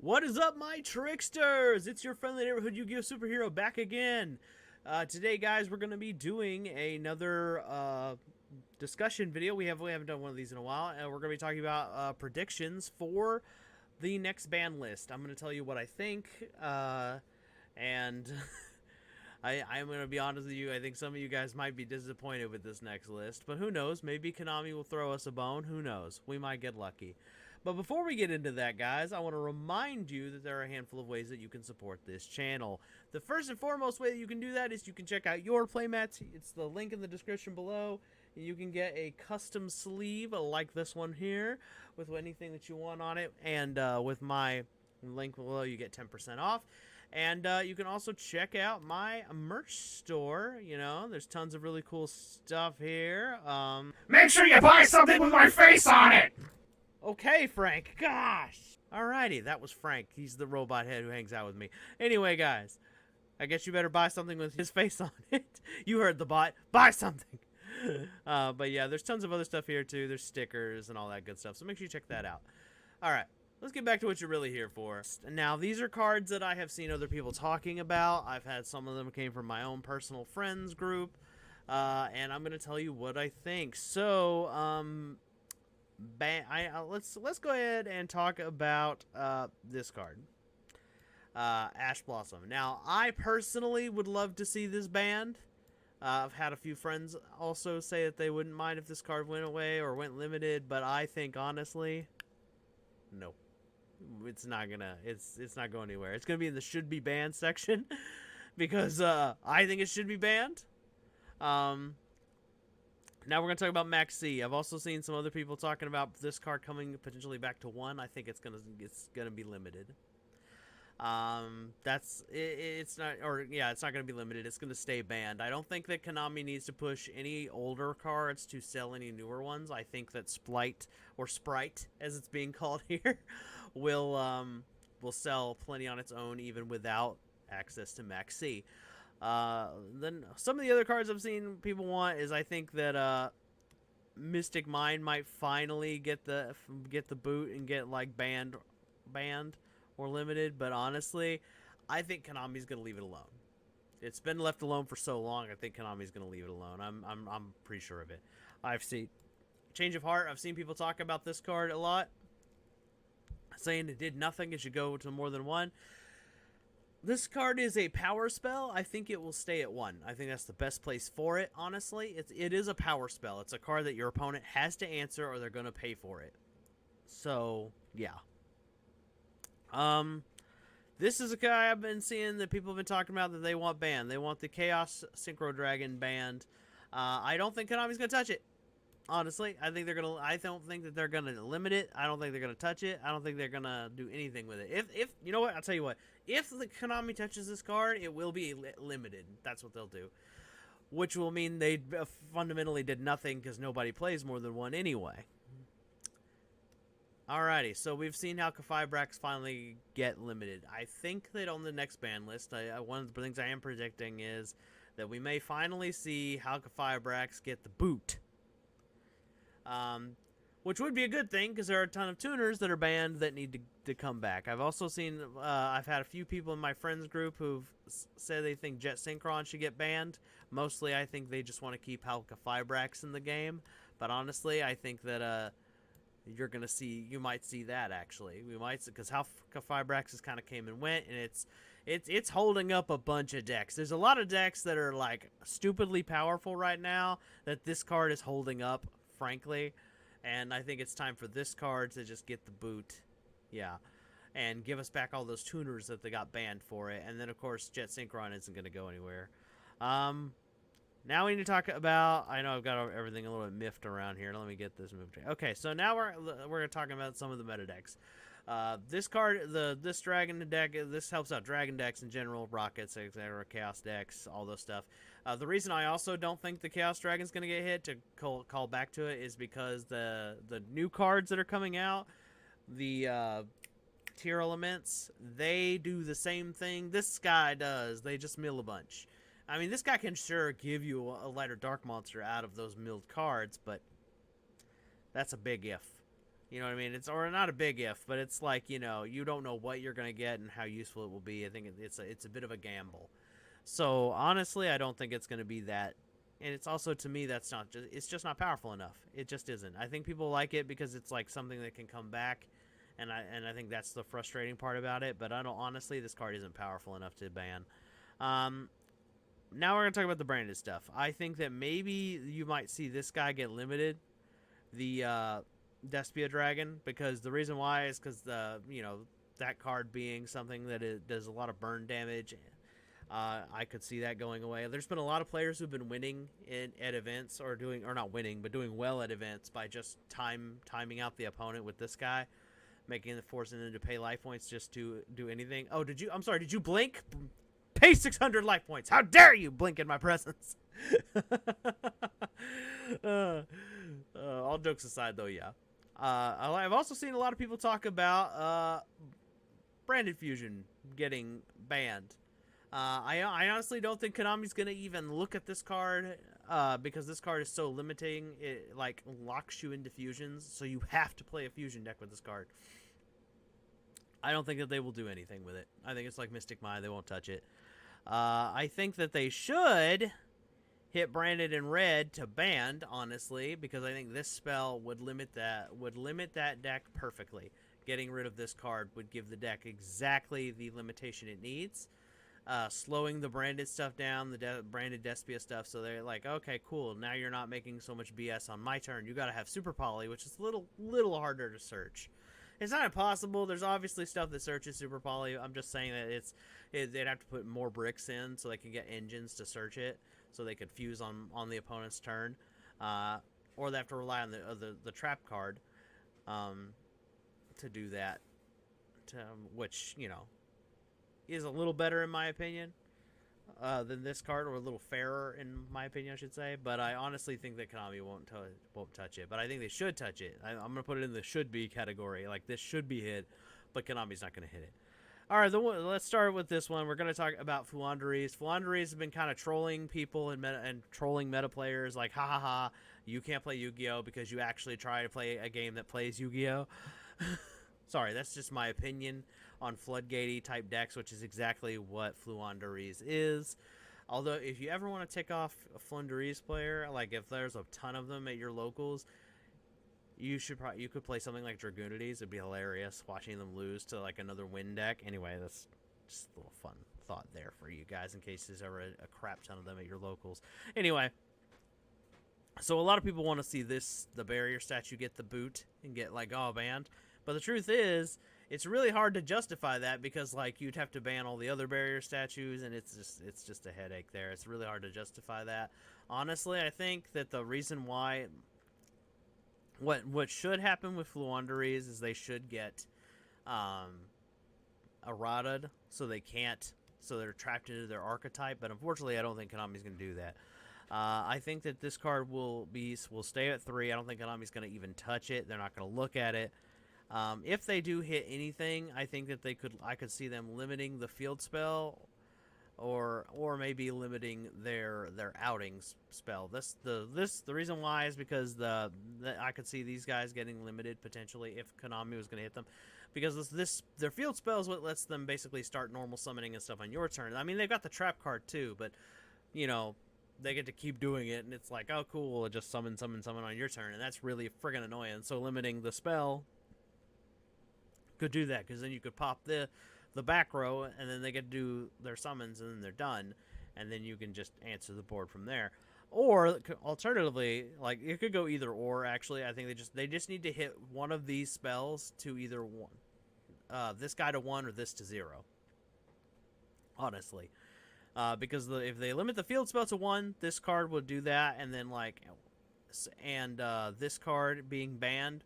What is up, my tricksters? It's your friendly neighborhood Yu-Gi-Oh superhero back again. Today, guys, we're going to be doing another discussion video. We haven't done one of these in a while, and we're going to be talking about predictions for the next ban list. I'm going to tell you what I think, and I'm going to be honest with you. I think some of you guys might be disappointed with this next list, but who knows? Maybe Konami will throw us a bone. Who knows? We might get lucky. But before we get into that, guys, I want to remind you that there are a handful of ways that you can support this channel. The first and foremost way that you can do that is you can check out your playmats. It's the link in the description below. You can get a custom sleeve like this one here with anything that you want on it. And with my link below, you get 10% off. And you can also check out my merch store. You know, there's tons of really cool stuff here. Make sure you buy something with my face on it! Okay, Frank. Gosh. Alrighty, that was Frank. He's the robot head who hangs out with me. Anyway, guys, I guess you better buy something with his face on it. You heard the bot. Buy something. But yeah, there's tons of other stuff here too. There's stickers and all that good stuff. So make sure you check that out. Alright, let's get back to what you're really here for. Now, these are cards that I have seen other people talking about. I've had some of them came from my own personal friends group. And I'm going to tell you what I think. So, let's go ahead and talk about this card, Ash Blossom. Now, I personally would love to see this banned. I've had a few friends also say that they wouldn't mind if this card went away or went limited, but I think honestly, no, it's not going anywhere. It's gonna be in the should be banned section because I think it should be banned. Now we're going to talk about Max C. I've also seen some other people talking about this card coming potentially back to 1. I think it's gonna be limited. It's not going to be limited. It's going to stay banned. I don't think that Konami needs to push any older cards to sell any newer ones. I think that Sprite, as it's being called here, will sell plenty on its own even without access to Max C. Then some of the other cards I've seen people want is I think that Mystic Mind might finally get the boot and get like banned or limited, but honestly, I think Konami's gonna leave it alone. It's been left alone for so long. I think Konami's gonna leave it alone. I'm pretty sure of it. I've seen change of heart. I've seen people talk about this card a lot, saying it did nothing. It should go to more than 1. This card is a power spell. I think it will stay at 1. I think that's the best place for it, honestly. It is a power spell. It's a card that your opponent has to answer or they're going to pay for it. So, yeah. This is a guy I've been seeing that people have been talking about that they want banned. They want the Chaos Synchro Dragon banned. I don't think Konami's going to touch it. Honestly, I don't think that they're gonna limit it. I don't think they're gonna touch it. I don't think they're gonna do anything with it. If you know what, I'll tell you what. If the Konami touches this card, it will be limited. That's what they'll do, which will mean they fundamentally did nothing because nobody plays more than 1 anyway. Alrighty, so we've seen how Kafai-Brax finally get limited. I think that on the next ban list, one of the things I am predicting is that we may finally see how Kafai-Brax get the boot. Which would be a good thing because there are a ton of tuners that are banned that need to come back. I've also seen, I've had a few people in my friends group who've said they think Jet Synchron should get banned. Mostly, I think they just want to keep Kafai-Brax in the game. But honestly, I think that you might see that actually. We might, because how Kafai-Brax has kind of came and went, and it's holding up a bunch of decks. There's a lot of decks that are like stupidly powerful right now that this card is holding up, frankly, and I think it's time for this card to just get the boot, yeah, and give us back all those tuners that they got banned for it. And then of course Jet Synchron isn't going to go anywhere. Now we need to talk about, I know I've got everything a little bit miffed around here. Let me get this moved. Okay, so now we're talking about some of the meta decks. This card, this dragon deck, this helps out dragon decks in general, rockets, etc., chaos decks, all those stuff. The reason I also don't think the Chaos Dragon's going to get hit, to call back to it, is because the new cards that are coming out, the tier elements, they do the same thing this guy does. They just mill a bunch. I mean, this guy can sure give you a lighter dark monster out of those milled cards, but that's a big if. You know what I mean? It's or not a big if, but it's like you don't know what you're gonna get and how useful it will be. I think it's a bit of a gamble. So honestly, I don't think it's gonna be that. And it's also to me that's not just it's just not powerful enough. It just isn't. I think people like it because it's like something that can come back, and I think that's the frustrating part about it. But I don't honestly, this card isn't powerful enough to ban. Um, Now we're gonna talk about the branded stuff. I think that maybe you might see this guy get limited, the Despia Dragon, because the reason why is because the that card being something that it does a lot of burn damage. I could see that going away. There's been a lot of players who've been winning at events or not winning, but doing well at events by just timing out the opponent with this guy, forcing them to pay life points just to do anything. Oh, I'm sorry. Did you blink? Pay 600 life points. How dare you blink in my presence? All jokes aside, though, yeah. I've also seen a lot of people talk about branded fusion getting banned. I honestly don't think Konami's gonna even look at this card because this card is so limiting. It like locks you into fusions, so you have to play a fusion deck with this card. I don't think that they will do anything with it. I think it's like Mystic Mine; they won't touch it. I think that they should hit branded in red to banned, honestly, because I think this spell would limit that deck perfectly. Getting rid of this card would give the deck exactly the limitation it needs. Slowing the branded stuff down, the branded Despia stuff, so they're like, okay, cool, now you're not making so much BS on my turn. You gotta have Super Poly, which is a little harder to search. It's not impossible. There's obviously stuff that searches Super Poly. I'm just saying that they'd have to put more bricks in so they can get engines to search it, so they could fuse on the opponent's turn, or they have to rely on the trap card to do that, which is a little better in my opinion than this card, or a little fairer in my opinion, I should say. But I honestly think that Konami won't touch it. But I think they should touch it. I'm gonna put it in the should be category. Like this should be hit, but Konami's not gonna hit it. All right, let's start with this one. We're gonna talk about Fluanderies. Fluanderies have been kind of trolling people and trolling meta players, like ha ha ha, you can't play Yu-Gi-Oh because you actually try to play a game that plays Yu-Gi-Oh. Sorry, that's just my opinion on floodgatey type decks, which is exactly what Fluanderies is. Although, if you ever want to tick off a Fluanderies player, like if there's a ton of them at your locals, you could play something like Dragoonides. It'd be hilarious watching them lose to like another win deck. Anyway, that's just a little fun thought there for you guys in case there's ever a crap ton of them at your locals. Anyway, so a lot of people want to see the barrier statue get the boot and get like banned. But the truth is, it's really hard to justify that because like you'd have to ban all the other barrier statues, and it's just a headache there. It's really hard to justify that. Honestly, I think that the reason why what should happen with Fluanderies is they should get errataed so they're trapped into their archetype. But unfortunately, I don't think Konami's going to do that. I think that this card will stay at 3. I don't think Konami's going to even touch it. They're not going to look at it. If they do hit anything, I think that I could see them limiting the field spell, or maybe limiting their outings spell. The reason why is because I could see these guys getting limited potentially if Konami was going to hit them, because their field spell is what lets them basically start normal summoning and stuff on your turn. I mean, they've got the trap card too, but they get to keep doing it, and it's like, oh cool, we'll just summon on your turn, and that's really friggin' annoying. So limiting the spell could do that, because then you could pop the back row, and then they get to do their summons, and then they're done, and then you can just answer the board from there. Or alternatively, like it could go either or. Actually, I think they just need to hit one of these spells to either one, this guy to 1 or this to 0. Honestly, because if they limit the field spell to 1, this card would do that, and then this card being banned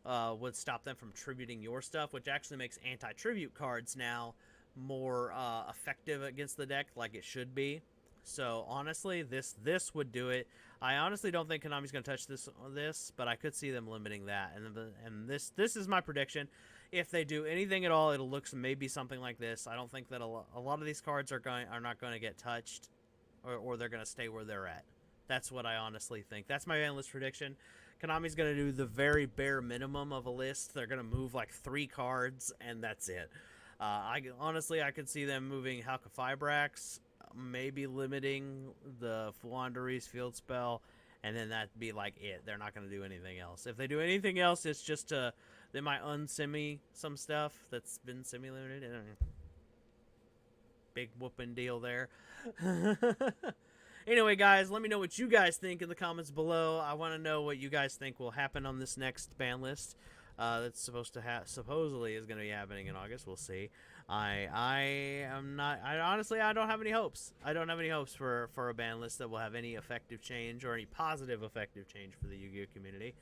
would stop them from tributing your stuff, which actually makes anti-tribute cards now more effective against the deck, like it should be. So honestly, this would do it. I honestly don't think Konami's going to touch this, but I could see them limiting that. And this is my prediction. If they do anything at all, it'll look maybe something like this. I don't think that a lot of these cards are not going to get touched, or they're going to stay where they're at. That's what I honestly think. That's my endless prediction. Konami's gonna do the very bare minimum of a list. They're gonna move like 3 cards, and that's it. Honestly, I could see them moving Halka-Fibrax, maybe limiting the Fluandere's field spell, and then that'd be like it. They're not gonna do anything else. If they do anything else, it's just they might unsimi some stuff that's been semi-limited. Big whooping deal there. Anyway, guys, let me know what you guys think in the comments below. I want to know what you guys think will happen on this next ban list. That's supposedly is going to be happening in August. We'll see. I am not. Honestly, I don't have any hopes. I don't have any hopes for a ban list that will have any effective change or any positive effective change for the Yu-Gi-Oh community.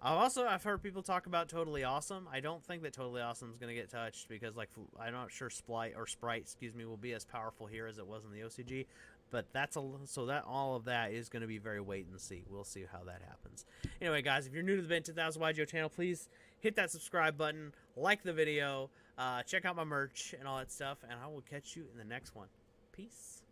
I've heard people talk about Totally Awesome. I don't think that Totally Awesome is going to get touched because, like, I'm not sure Sprite, excuse me, will be as powerful here as it was in the OCG. But all of that is going to be very wait and see. We'll see how that happens. Anyway, guys, if you're new to the Ben 2000 yugioh channel, please hit that subscribe button, like the video, check out my merch and all that stuff, and I will catch you in the next one. Peace.